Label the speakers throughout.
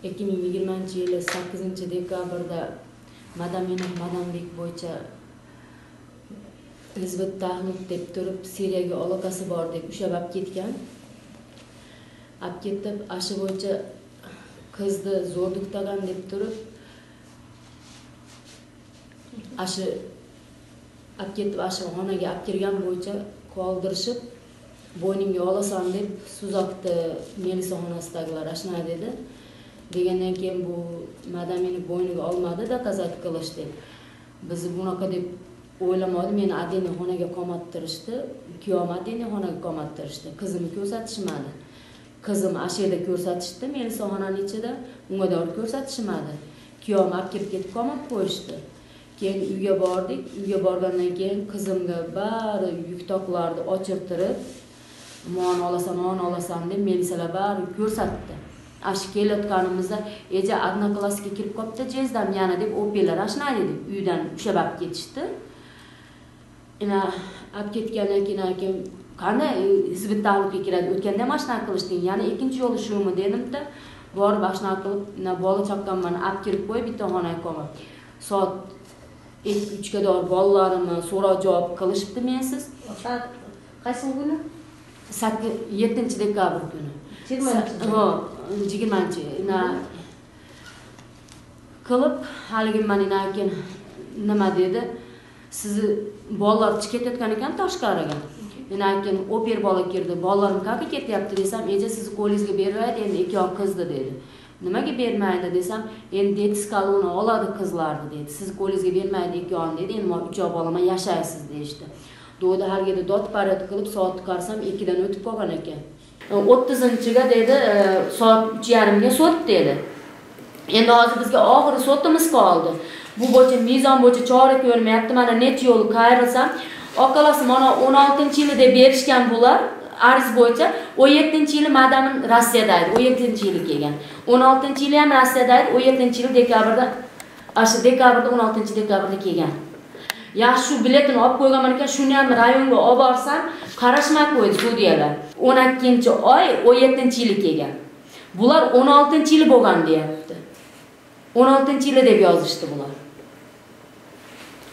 Speaker 1: 2020-yili 8-dekabrda Madaminov Madambek bo'yicha Hizbut Tahrir deb turib Siriyaga aloqasi bor deb ushlab olib ketgan. Olib ketib, ashi bo'yicha qizni zo'rlikdagan deb turib ashi olib ketib, ashi xonaga olib kirgan bo'yicha qoldirishib, bo'yningga olasan deb Suzokda melisaxonasidagilar ashna dedi. Degandan keyin bu Madamini bo'yniga olmadi, dokazat qilish deb. Biz bunaqa deb o'ylamadim. Meni adini xonaga qamattirishdi, kuyovim adini xonaga qamattirishdi. Qizimni ko'rsatishmadi. Qizim asheda ko'rsatishdi, melisaxonaning ichida, unga dor ko'rsatishmadi. Kuyovim olib ketib qamat qo'yishdi. Keyin uyga bordik. Uyga borgandan keyin qizimga bari yuktoqlarni ochirtirib, "Mon olasan" deb melisalar bari ko'rsatdi. Ash kelayotganimizda eja adna klassga kirib qopti, jezdam yana deb opellar ashna dedik. Uydan ushlab olib ketishdi. Ina olib ketgandan keyin qanday Hizbut Tahrirga kiradi? O'tganda mashina qilishding, yana ikkinchi yo'li shumi dedim-da, borib ashna qilib, bola chaqqanman olib kirib qo'yib bitta xonaga qo'yib. Soat 2-3 ga dor bolalarimni so'roq javob qilishibdi mensiz.
Speaker 2: Qaysi kuni?
Speaker 1: 7-dekabr kuni. 20-chi. Qilib, haligi mana keyin nima dedi? Sizni bolalar chiqayotgan ekan tashqariga. Keyin oper bola kirdi. Bolalarim qayerga ketyapti desam, "Eja sizni qo'lingizga bermaydi, endi ikki qizni" dedi. "Nimaga bermaydi?" desam, "Endi detis koloni oladi qizlarni" dedi. "Sizni qo'lingizga bermaydi ikki dedi. Endi men 3 bolama yashaysiz" deydi. Do'da hargida dod parat qilib soat qarasam 2 dan o'tib qolgan ekan. 30-ga dedi, soat 3:30 ga sot dedi. Endi hozir bizga oxiri sotimiz qoldi. Bu bo'yicha mezon bo'yicha chora ko'rmayapti. Mana net yo'l qayrilsam, oqalasi mana 16-yili deb berishgan bular. Arz bo'yicha 17-yili Madamin Rossiyada edi. 17-yili kelgan. 16-yili ham Rossiyada edi. 17-yili dekabrda, ashi dekabrda 16-dekabrda kelgan. Yaxshi shu biletini olib qo'ygan ekan, shuni ham rayonga olib borsam, qarashmay qo'ydi sudyalar. 12-oy 17-yili kelgan. Bular 16-yili bo'lgan deyapti. 16-yili deb yozishdi bular.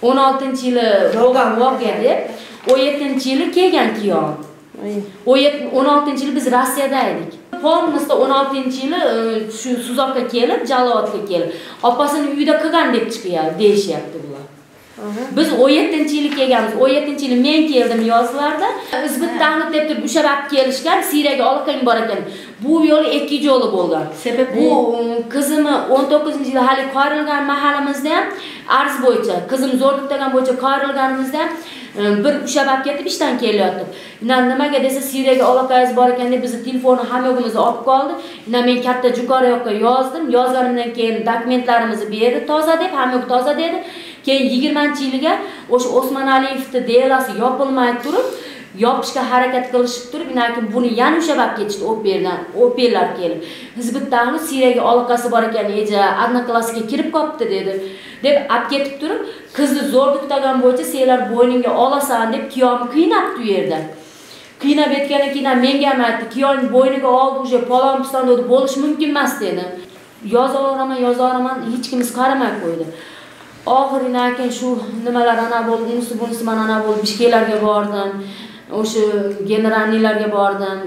Speaker 1: 16-yili bo'lgan voqea deb 17-yili kelgan kiyom. 16-yili biz Rossiyada edik. Polnisda 16-yili shu Suzokka kelib, Jalovatga kelib, opasining uyida qilgan deb chiqyapti, deyishyapti bular. Biz 17-yili kelganmiz. 17-yili men keldim yozlarda. Hizbut Tahrir deb turib ushlab olib kelishgan, Siriyaga aloqang bor ekan. Bu yo'li 2 yo'li bo'lgan. Bu qizimni 19-yili hali qorilgan mahalimizda ham arz bo'yicha, qizim zo'rlikdagan bo'yicha qorilganimizda bir ushlab olib ketib ishdan kelyapti. Nimaga desa Siriyaga aloqangiz bor ekan deb bizni telefonni hammamizni olib qoldi. Men katta Juqora yoqqa yozdim. Yozganimdan keyin dokumentlarimizni berdi, toza deb, hamma toza dedi. Keyin 20-yiliga o'sha Osman Aliyevning delasi yopilmay turib, yopishga harakat qilishib turib, keyin buni yana ushlab olib ketishdi operlar kelib. Hizbut Tahrir Siriyaga aloqasi bor ekan, eja adna klassga kirib qopti dedi. Deb olib ketib turib, qizni zo'rlikdagan bo'yicha senlar bo'yningga olasan deb kiyomni qiynabdi u yerda. Qiynab etgandan keyin menga ham aytdi, kiyomni bo'yniga oldi, o'sha palon-piston dedi, bo'lish mumkin emas dedi. Yozaman, hech kim qaramay qo'ydi. Oxiridan keyin shu nimalar ana bo'ldi, bunisi mana ana bo'ldi, bishkeklarga bordim. O'sha generallarga bordim.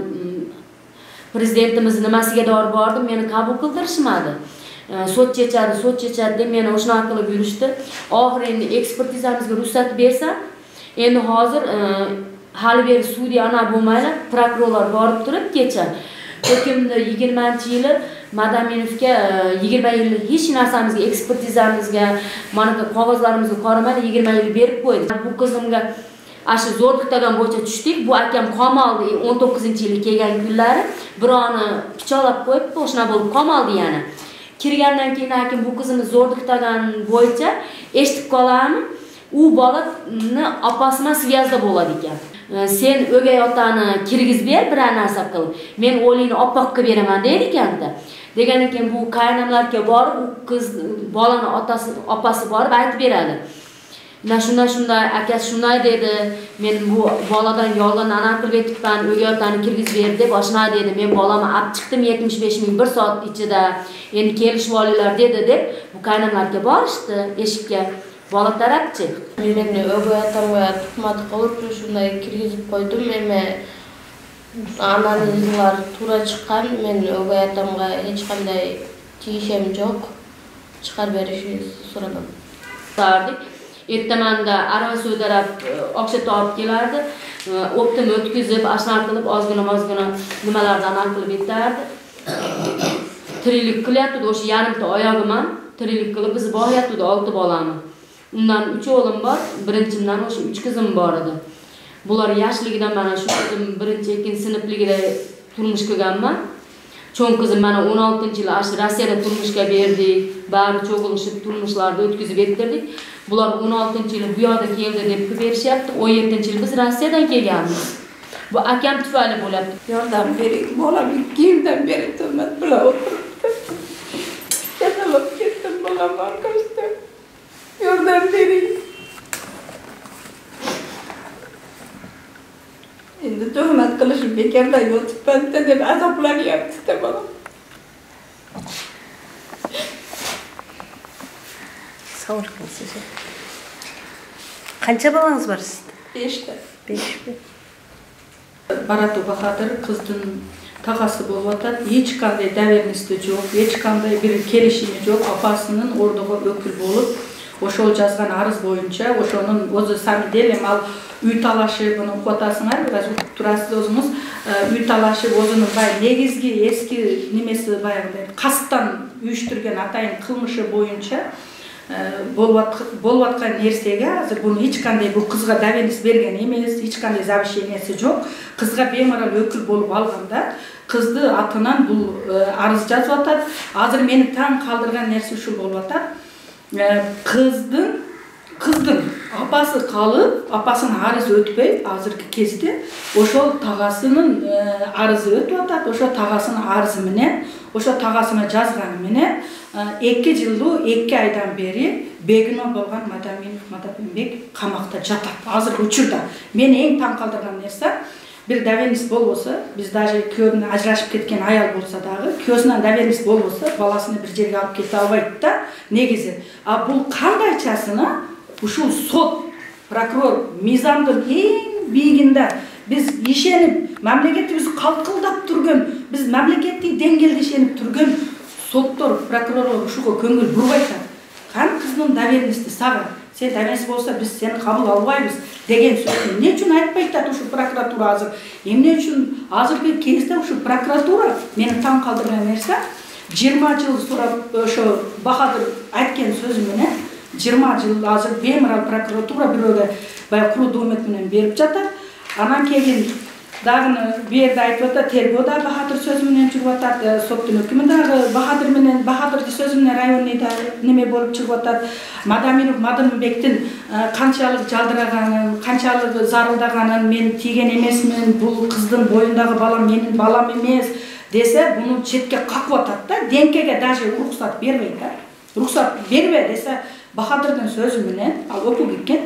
Speaker 1: Prezidentimiz nimasiga dor bordim, meni qabul qildirishmadi. Sud chechadi deb meni o'shuna qilib yurishdi. Oxiri endi ekspertizamizga ruxsat bersa, endi hozir hali beri sudya ana bo'lmaylar, prokurorlar borib turib kecha hukmni 20-yili Madaminovga 20 yil hech narsamizga, ekspertizamizga, mana qog'ozlarimizga qaramaydi, 20 yil berib qo'ydi. Bu qizimga ashi zo'rlikdagan bo'yicha tushdik. Bu akam qamaldi 19-yili kelgan kunlari, birovni pichoqlab qo'yib, o'shna bo'lib qamaldi yana. Kirgandan keyin bu qizimiz zo'rlikdagan bo'yicha eshitib qolamiz, u bolani opasi bilan svязda bo'ladi ekan. Sen o'gay otani kirgiz ber, bir narsa qil. Men o'lingni oppoq qilib beraman deydi ekanda. Degandan keyin bu qaynonamlarga borib, u qiz bolani opasi borib aytib beradi. Shunday akasi shunday dedi. Men bu boladan yolg'on ana qilib etibman, uyga otani kirgizib ber deb oshna dedi. Men bolamni olib chiqdim 75 ming 1 soat ichida. Endi kelishib olinglar dedi deb bu qaynonlarga borishdi eshikka. Bola tarafchi.
Speaker 2: Meni o'g'il otamga tuhmat qilib shunday kirgizib qo'ydim. Men analizlar to'g'ri chiqqan. Men o'g'il otamga hech qanday tegishim yo'q. Chiqarib berishni so'radim.
Speaker 1: Ertamanda arava so'darab oqshata olib kelardi. Optim o'tkazib, ashnar qilib, ozgina nimalardan hal qilib yetardi. Tirilik qilyapti, o'sha yarimta oyog'iman tirilik qilib biz boryapti 6 bolani. Undan 3 o'g'lim bor, birinchimdan o'sha 3 qizim bor edi. Bular yoshligidan mana shu qizim 1-2 sinfligida turmush qilganman. Cho'ng qizim mana 16-yil Rossiyada turmushga berdik. Bari cho'g'ilishib turmushlarni o'tkazib ettirdik. Bular 16-yil bu yoqda keldi deb berishyapti. 17-yil biz Rossiyadan kelganmiz. Bu akam tufayli bo'lyapti.
Speaker 3: Yordam bering, bolam 2 yildan beri tuhmat bilan o'tiribdi. Kasalib ketdim bolam orqasida. Yordam bering. Endi tuhmat qilishib bekorda yotibman deb azoblanyapti bolam.
Speaker 4: Sağ olun size. Qancha bolangiz bor sizda?
Speaker 3: 5 ta.
Speaker 4: 5 mi?
Speaker 3: Baratu Bahadır kızın tağası bo'lib hech qanday davernisli yo'q, hech qanday bir kelishimi yo'q. Apasının orduga ökül bo'lib, o'shol жазган arız boyunca o'shoning o'zi samidel al uy talashib, buni qo'tasinglar, biraz turasiz o'zingiz. Uy talashib o'zining bay negizgi eski nimesi bayag'day qasddan uyushtirgan atayin qilmishi boyunca bo'layotgan narsaga hozir buni hech qanday bu qizga davenis bergan emas, hech qanday zavishyeniyasi yo'q. Qizga bemalol o'kil bo'lib olganda qizni atidan bu arz yozib hozir meni tang qoldirgan narsa shu bo'lyapti. Qizning apasi qolib, apasının arızı o'tmay hozirgi kezde o'sha tag'asining arızı o'tyapti. O'sha tag'asining arızı bilan, o'sha tag'asini yozgani bilan 2 yilda 2 aydan beri begino bo'lgan Madaminbek qamoqda yotadi. Hozir uchurda. Meni eng tang qoldirgan narsa bir davenis bo'lsa, biz даже kuyovni ajrashib ketgan ayol bo'lsa dağı, kuyovsidan davenis bo'lsa, bolasini bir yerga olib keta olmaydi-da, negizi. Bu qandaychasini şu sot, prokuror, mizamdın en biyiginde biz işenip, memleketi biz kalkıldap durgun, biz memleketi dengelde işenip durgun, sottor, prokuror şuko köngül burbayta. Kan kızının daverinisti sağa, sen daverinisti olsa biz seni kabul almayız degen sözünü. Ne için aytpaytadi şu prokuratura hazır? Ne için hazırki kezde şu prokuratura meni taң kaldırgan narsa 20 yıl sonra şu Bahadır aytgan sözü menen 20 yıl hazır bemalol prokuratura birovga баягы куру документ менен берип жатат. Анан кийин дагы бу жерде айтып атат, тергөө да Бахадыр сөзү менен чыгып атат, соттун өкүмү дагы Бахадырдын сөзү менен районный да неме болуп чыгып атат. Мадамбектин канчалык жалдыраганын, канчалык зарылдаганын мен тийген эмесмин, бул кыздын боюндагы балам менин балам эмес десе, буну четке какып атат да, денкеге даже уруксат бербейт да. Уруксат бербе десе, Bahadır'ın sözü menен, al okup gitken,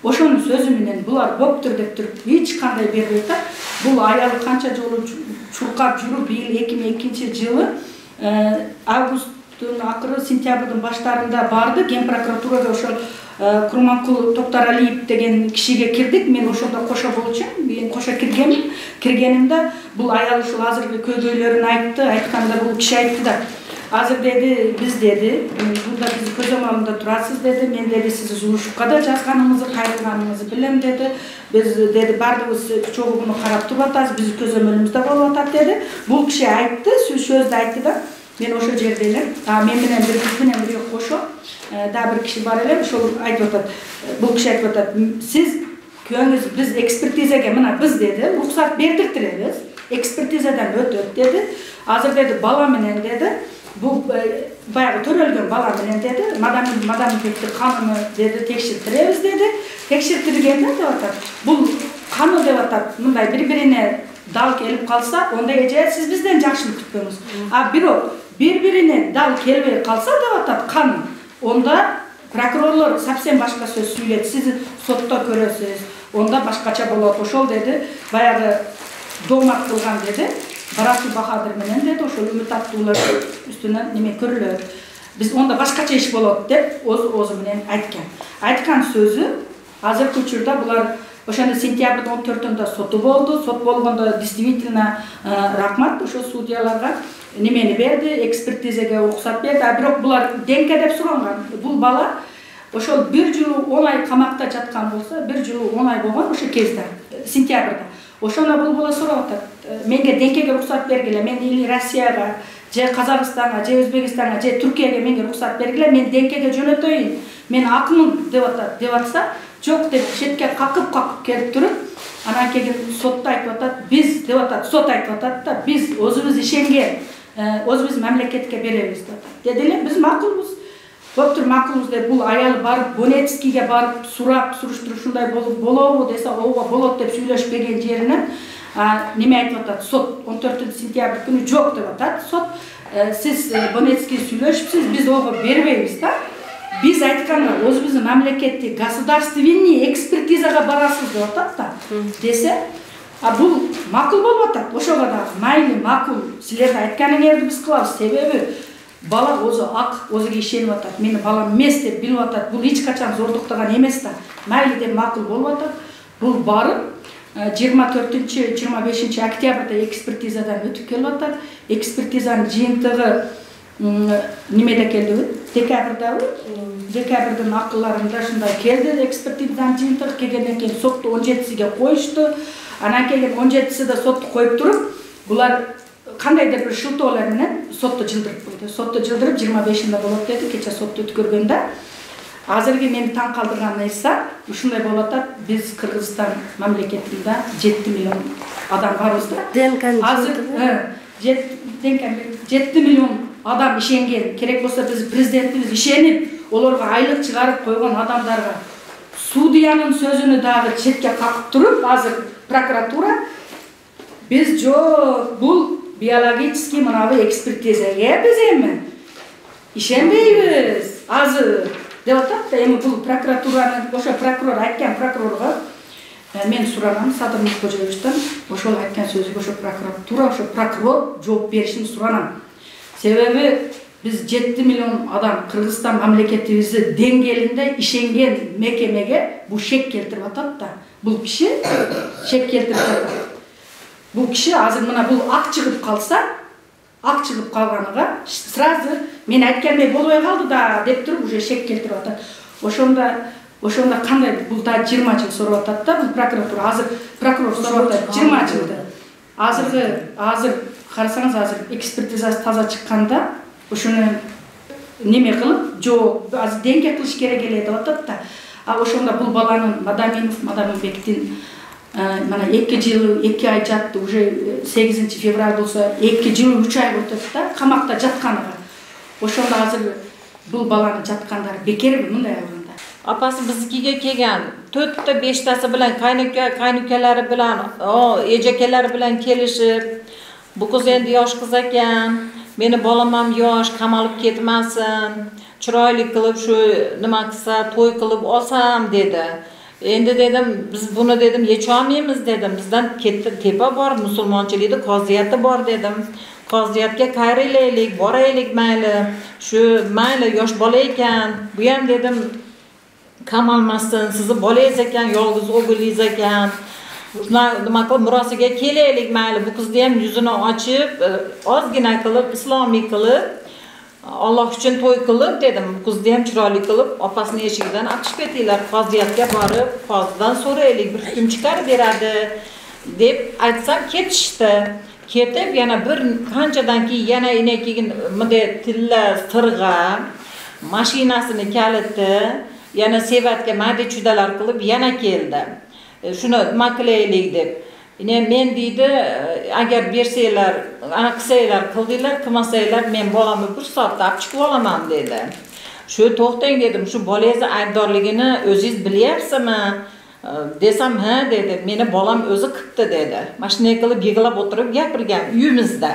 Speaker 3: oşonun sözü menен bular boptur деп turup hiç qanday berбейт. Бул аял канча жолу чуркап жүрүп, 2002-жылы августтун акыры, сентябрдын баштарында барды. Ген прокуратурада ошол Курманкул Токтаралиев деген кишиге кирдик. Мен ошондо кошо болчумун. Мен кошо киргенимде бул аял ушул азыркы көйгөйлөрүн айтты. Айтканда бул киши айтты да, Азыр dedi, biz dedi, burada biz көз амалында турасыз dedi, men dedi sizi жумушка да жазганыңызды, кайрылганыңызды билем dedi. Biz dedi бардыгыбыз чогуу буну карап туруп атабыз, биз көз өмөлүбүздө болуп атат dedi. Бул киши айтты, сөздү айтты да, мен ошол жерде элем. Мен менен бирге кошо, да бир киши бар эле, ошол айтып атат. Бул киши айтып атат, siz köyünüz biz ekspertizege mına biz dedi, ruhsat berdirtiremiz, ekspertizeden ötөt dedi. Азыр dedi bala менен dedi. Bu bayağı törölgön bala bilen dedi, madam kekti kanını dedi, tekşirtiriz dedi. Tekşirtirgende de atat. Bu kanı de atat, bunday bir-birine dal kelip kalsa, onda ece siz bizden jakşılık kütpöңүз. Bir-birine dal kelbey kalsa da atat kanı. Onda Prokurorlar совсем başka söz söyledi. Siz sotda görürsünüz. Onda başkaça болады. Ошол dedi. Баягы домат кылган dedi. Бараки Бахадыр менен dedi. Ошол үмүт аттуулар үстүнөн неме көрүлөт. Biz onda başkaça iş болады деп өзү менен айткан. Айткан сөзү азыркы учурда булар ошондо сентябрдын 14-ндө соту болду. Сот болгондо действительно рахмат ошо судьяларга немени берди, экспертизеге уруксат берди. А бирок булар денке деп суранган. Бул бала ошол 1 жыл 10 ай камакта жаткан болсо, 1 жыл 10 ай болгон ошо кезде, сентябрда. Ошондо бул бала сурап атат. Менге денкеге уруксат бергиле, мен или Россияга, же Казакстанга, же Өзбекстанга, же Түркияга менге уруксат бергиле, мен денкеге жөнөтөйүн. Мен акмын деп атса, жок деп четке какып келип туруп, анан кийин сотто айтып атат, биз деп атат, сот айтып атат да, биз өзүбүз ишенген, өзүбүз мамлекетке беребиз деп атат. Дедиле, биз макулбуз. Доктор макулбуз деп бул аялы барып Донецкийге барып суруштуруп ушундай болобу десе, ооба болот деп сүйлөшпеген жеринен неме айтып атат, сот 14-сентябрь күнү жок деп атат. Сот сиз Донецкий сүйлөшүпсүз, биз ого бербейбиз да. Биз айтканда өзүбүздүн мамлекетти государственный экспертизага барасыз деп атат да. Десе, а бул макул болуп атат. Ошого да майли макул. Силерде айтканыңарды биз кылабыз. Себеби бала өзү ак, өзүгө ишенип атат. Мени балам эмес деп билип атат. Бул эч качан зордуктаган эмес да. Майли деп макул болуп атат. Бул барып 24-25 октябрда экспертизадан өтүп келип атат. Экспертизанын жыйынтыгы немеде келди? Декабрдабы? Декабрдын акылларында ушундай келди. Экспертизанын жыйынтыгы келгенден кийин сотту 17-сиге коюшту. Анан кийин 17-сиде сотту коюп туруп, булар кандайдыр бир шылтоолор менен сотту жылдырып койду. Сотту жылдырып 25-inde болот деди. Кече сотту өткөргөндө азыркы мени таң калтырган нерсе ушундай болуп атат. Биз Кыргызстан мамлекетинде 7 миллион адам барбыз да. Азыр 7 миллион адам ишенген. Керек болсо биз президентибиз ишенип, олорго айлык чыгарып койгон адамдарга судьянын сөзүнү дагы четке какып туруп, азыр прокуратура биз жок, бул биологический мынабы экспертизаге биз эми ишенбейбиз азыр деп атат да. Эми бул прокуратуранын, ошо прокурор айткан прокурорго мен суранам Садыр Мукожевичтен, ошол айткан сөзүгө ошо прокуратура, ошо прокурор жооп беришин суранам. Себеби биз 7 миллион адам Кыргызстан мамлекетибизди деңгээлинде ишенген мекемеге бул шек келтирип атат да. Бул киши шек келтирип атат. Бул киши азыр мына бул ак чыгып калса, ак чыгып калганыга сразу мен айтканмей болбой калды да деп туруп уже шек келтирип атат. Ошондо кандай бул да 20 жыл сурап атат да, бул прокуратура азыр прокурор сурап атат 20 жылды. Азыр карасаңыз азыр экспертизасы таза чыкканда ошону неме кылып, жок, азыр денке кылыш керек эле деп атат да. А ошондо бул баланын Мадаминбектин mana 2 жыл 2 ай жатты, уже 8 февраль болсо 2 жыл 3 ай өтөт да камакта жатканыга. Ошондо азыр бул баланы жаткандар бекерби мындай алганда?
Speaker 5: Апасы biznikiga kelgan 4-5 bilan qaynukалari bilan, ejakalari bilan kelishib, bu qiz endi yosh qiz ekan, meni bolam ham yosh, qamalib ketmasin, chiroyli qilib shu nima qilsa, to'y qilib olsam dedi. Endi dedim, biz buni dedim yecholmaymiz dedim. Bizdan tepa bor, musulmonchilikda qoziyati bor dedim. Qoziyatga qayrilaylik, boraylik mayli. Shu mayli yosh bola ekan, bu ham dedim qamalmasdan, sizni bolangiz ekan, yolg'iz o'g'lingiz ekan. Nima qilib murosiga kelaylik mayli. Bu qizni ham yuzini ochib, ozgina qilib, islomiy qilib, Alloh uchun to'y qilib dedim. Qizni ham chiroyli qilib, opasining eshigidan chiqib ketinglar, qoziyatga borib, qozidan so'raylik, bir hukm chiqarib beradi deb aytsam ketishdi. Ketib yana bir qanchadan keyin yana keyin bunday tilla sirg'a mashinasini kaliti, yana sevatga mayda chudalar qilib yana keldi. Shuni nima qilaylik deb. Men deydi, agar bersanglar, ana qilsanglar, qildinglar, qilmasanglar men bolamni bir soatda olib chiqib olaman dedi. Shu to'xtang dedim, shu bolangizni aybdorligini o'zingiz bilyapsizmi? Desam, ha dedi. Meni bolam o'zi qildi dedi. Mashina qilib yig'lab o'tirib gapirgan uyimizda.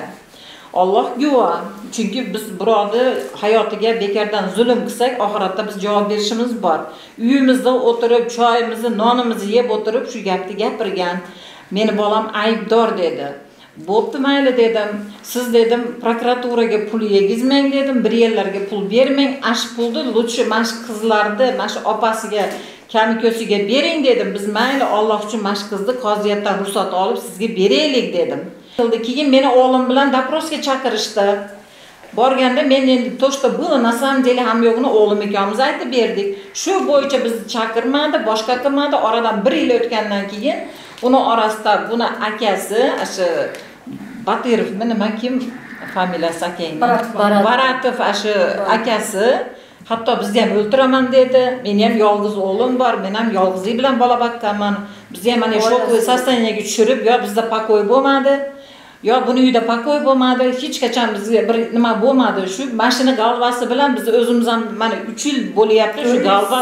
Speaker 5: Alloh guvoh. Chunki biz birovni hayotiga bekardan zulm qilsak, oxiratda biz javob berishimiz bor. Uyimizda o'tirib, choyimizni, nonimizni yeb o'tirib shu gapni gapirgan. Meni bolam aybdor dedi. Bo'pti mayli dedim. Siz dedim prokuraturaga pul yegizmang dedim, bir yerlarga pul bermang. Ash pulni lutshi mash qizlarni, mash opasiga, kamikosiga bering dedim. Biz mayli Alloh uchun mash qizni qoziyatdan ruxsat olib sizga beraylik dedim. Keyin meni o'g'lim bilan doprosga chaqirishdi. Borganda men endi to'shta bu na samom dele ham yo'g'ini o'g'lim ikkalamiz aytib berdik. Shu bo'yicha bizni chaqirmadi, boshqa qilmadi. Oradan 1 yil o'tgandan keyin uni orasida buni akasi, o'sha Batirov nima kim familiyasi akang? Baratov o'sha akasi hatto bizni ham o'ltiraman dedi. Men ham yolg'iz o'g'lim bor, men ham yolg'izlik bilan bola bakkanman. Bizni ham mana shu sostaniyega tushirib, yo bizda pakoy bo'lmadi. Yo buni uyda pakoy bo'lmadi, hech qachon bizga bir nima bo'lmadi. Shu mashina galvasi bilan biz o'zimiz ham mana 3 yil bo'lyapti shu galva.